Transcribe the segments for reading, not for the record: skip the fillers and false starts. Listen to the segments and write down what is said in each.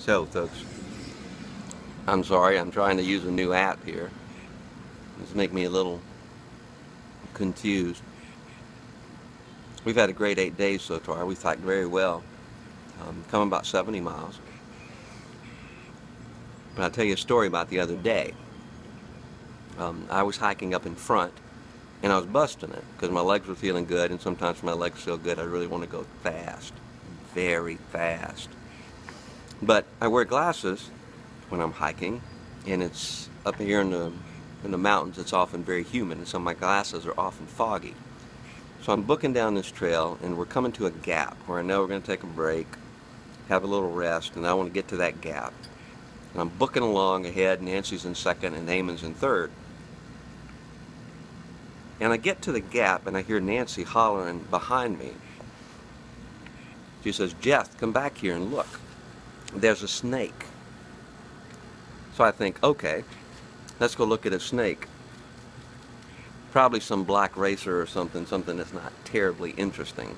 So, folks, I'm sorry, I'm trying to use a new app here. It's making me a little confused. We've had a great 8 days so far. We've hiked very well, come about 70 miles. But I'll tell you a story about the other day. I was hiking up in front, and I was busting it because my legs were feeling good, and sometimes when my legs feel good, I really want to go fast, very fast. But I wear glasses when I'm hiking, and it's up here in the mountains. It's often very humid, and so my glasses are often foggy. So I'm booking down this trail, and we're coming to a gap where I know we're going to take a break, have a little rest, and I want to get to that gap. And I'm booking along ahead. Nancy's in second, and Eamon's in third. And I get to the gap, and I hear Nancy hollering behind me. She says, "Jeff, come back here and look. There's a snake." So I think, okay, let's go look at a snake. Probably some black racer or something that's not terribly interesting.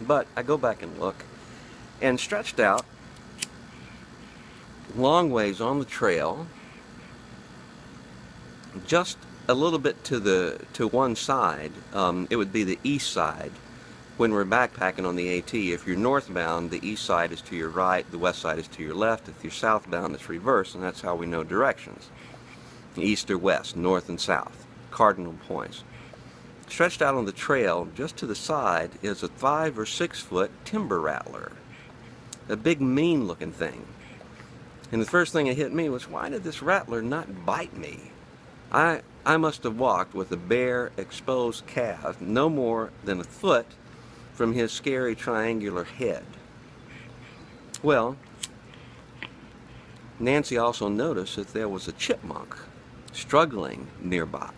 But I go back and look, and stretched out, long ways on the trail, just a little bit to one side, it would be the east side. When we're backpacking on the AT, if you're northbound, the east side is to your right, the west side is to your left. If you're southbound, it's reverse, and that's how we know directions. East or west, north and south, cardinal points. Stretched out on the trail, just to the side, is a 5 or 6 foot timber rattler. A big mean looking thing. And the first thing that hit me was, why did this rattler not bite me? I must have walked with a bare, exposed calf no more than a foot from his scary triangular head. Well, Nancy also noticed that there was a chipmunk struggling nearby.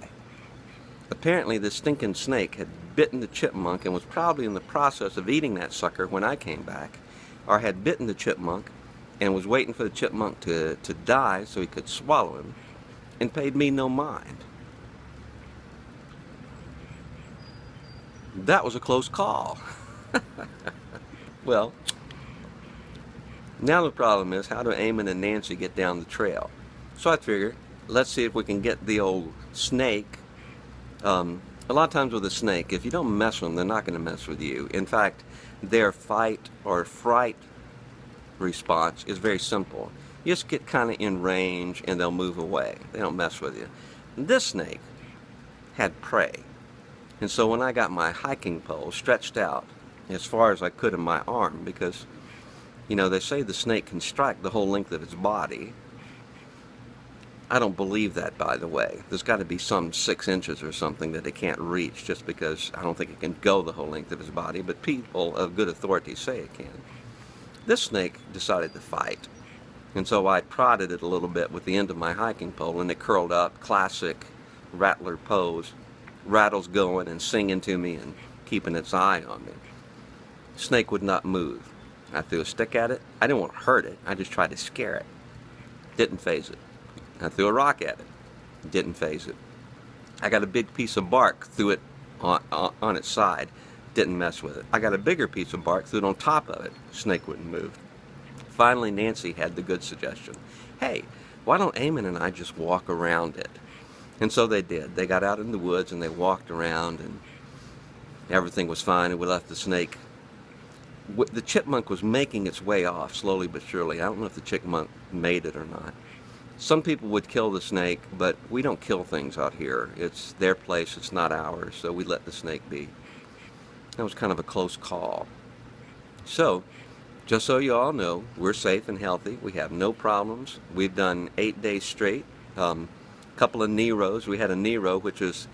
Apparently this stinking snake had bitten the chipmunk and was probably in the process of eating that sucker when I came back, or had bitten the chipmunk and was waiting for the chipmunk to die so he could swallow him, and paid me no mind. That was a close call. Well, now the problem is, how do Eamon and Nancy get down the trail? So I figured, let's see if we can get the old snake. A lot of times with a snake, if you don't mess with them, they're not going to mess with you. In fact, their fight or fright response is very simple. You just get kind of in range and they'll move away. They don't mess with you. This snake had prey. And so when I got my hiking pole stretched out as far as I could in my arm, because, you know, they say the snake can strike the whole length of its body. I don't believe that, by the way. There's got to be some 6 inches or something that it can't reach, just because I don't think it can go the whole length of its body, but people of good authority say it can. This snake decided to fight. And so I prodded it a little bit with the end of my hiking pole, and it curled up, classic rattler pose, rattles going and singing to me and keeping its eye on me. Snake would not move. I threw a stick at it. I didn't want to hurt it. I just tried to scare it. Didn't faze it. I threw a rock at it. Didn't faze it. I got a big piece of bark, threw it on its side. Didn't mess with it. I got a bigger piece of bark, threw it on top of it. Snake wouldn't move. Finally, Nancy had the good suggestion. Hey, why don't Eamon and I just walk around it? And so they did. They got out in the woods and they walked around, and everything was fine, and we left the snake. The chipmunk was making its way off, slowly but surely. I don't know if the chipmunk made it or not. Some people would kill the snake, but we don't kill things out here. It's their place, it's not ours, so we let the snake be. That was kind of a close call. So, just so you all know, we're safe and healthy. We have no problems. We've done 8 days straight. Couple of Neros. We had a Nero, which is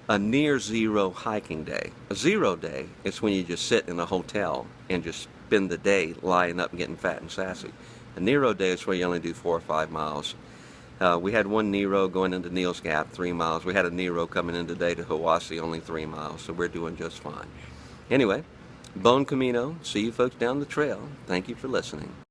a near zero hiking day. A 0 day is when you just sit in a hotel and just spend the day lying up and getting fat and sassy. A Nero day is where you only do 4 or 5 miles. We had one Nero going into Neel's Gap, 3 miles. We had a Nero coming in today to Hiwassee, only 3 miles, so we're doing just fine. Anyway, Bon Camino. See you folks down the trail. Thank you for listening.